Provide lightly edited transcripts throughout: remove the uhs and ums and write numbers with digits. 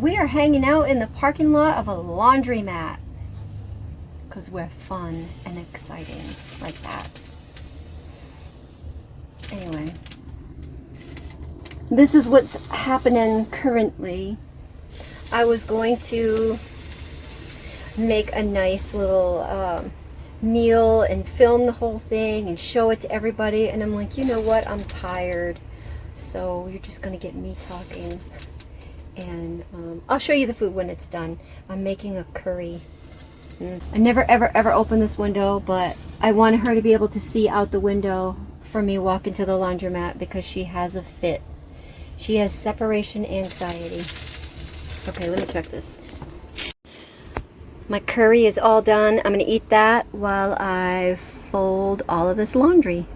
we are hanging out in the parking lot of a laundromat because we're fun and exciting like that. Anyway, this is what's happening currently. I was going to make a nice little meal and film the whole thing and show it to everybody, and I'm like, you know what, I'm tired, so you're just gonna get me talking, and I'll show you the food when it's done. I'm making a curry. I never ever open this window, but I want her to be able to see out the window for me walking to the laundromat because she has a fit. She has separation anxiety. Okay, let me check this. My curry is all done. I'm gonna eat that while I fold all of this laundry.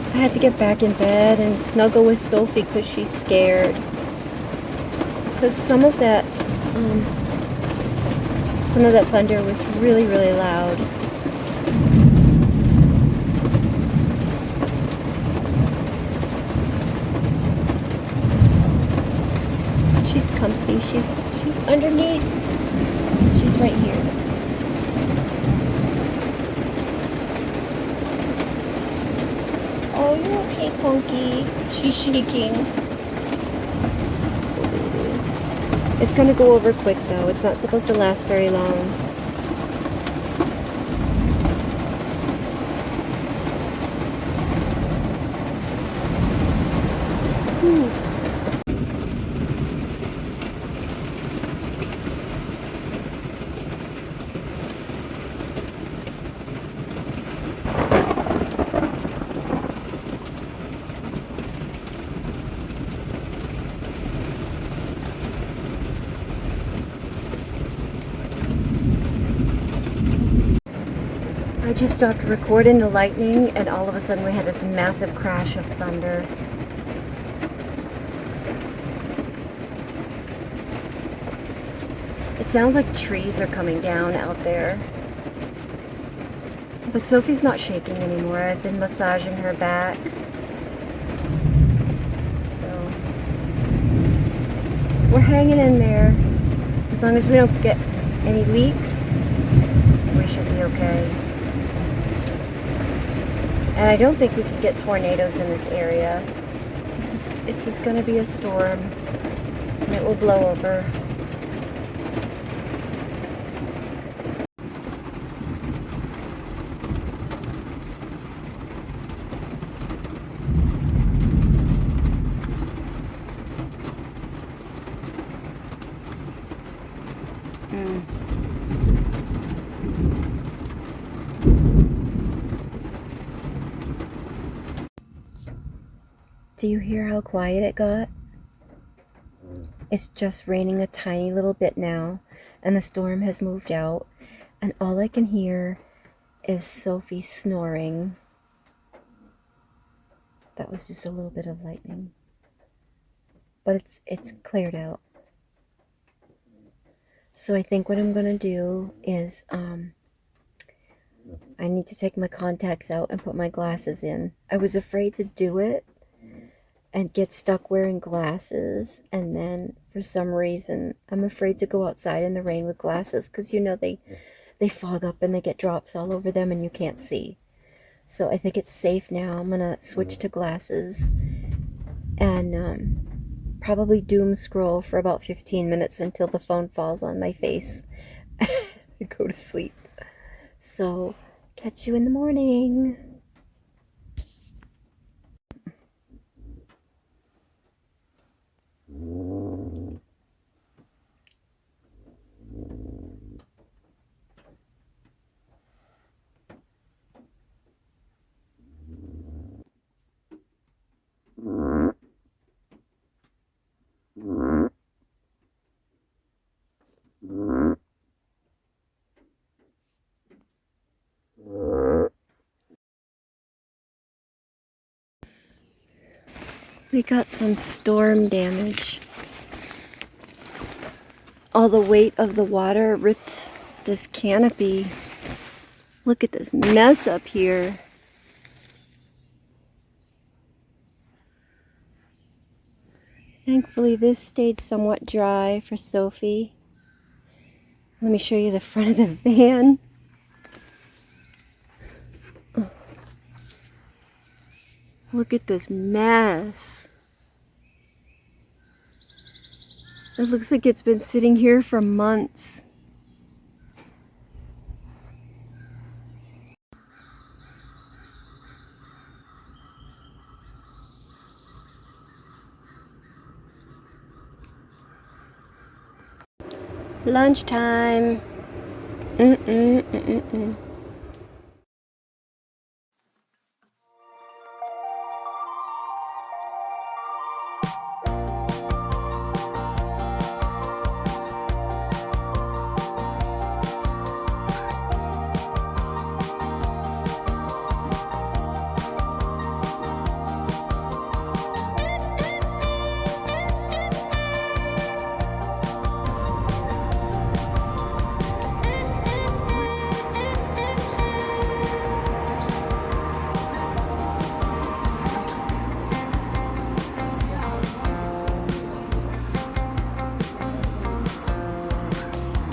I had to get back in bed and snuggle with Sophie because she's scared. Because some of that thunder was really loud. She's comfy. She's underneath. She's right here. Oh, you're okay, Punky. She's shaking. It's gonna go over quick though. It's not supposed to last very long. I just stopped recording the lightning and all of a sudden we had this massive crash of thunder. It sounds like trees are coming down out there. But Sophie's not shaking anymore. I've been massaging her back. So we're hanging in there. As long as we don't get any leaks, we should be okay. And I don't think we could get tornadoes in this area. It's just going to be a storm, and it will blow over. Do you hear how quiet it got? It's just raining a tiny little bit now, and the storm has moved out, and all I can hear is Sophie snoring. That was just a little bit of lightning, but it's cleared out. So I think what I'm gonna do is I need to take my contacts out and put my glasses in. I was afraid to do it and get stuck wearing glasses, and then for some reason I'm afraid to go outside in the rain with glasses because you know they fog up and they get drops all over them and you can't see. So I think it's safe now. I'm gonna switch to glasses and probably doom scroll for about 15 minutes until the phone falls on my face and go to sleep. So catch you in the morning. We got some storm damage. All the weight of the water ripped this canopy. Look at this mess up here. Thankfully, this stayed somewhat dry for Sophie. Let me show you the front of the van. Look at this mess. It looks like it's been sitting here for months. Lunchtime.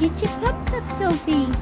Get your pup cup, Sophie.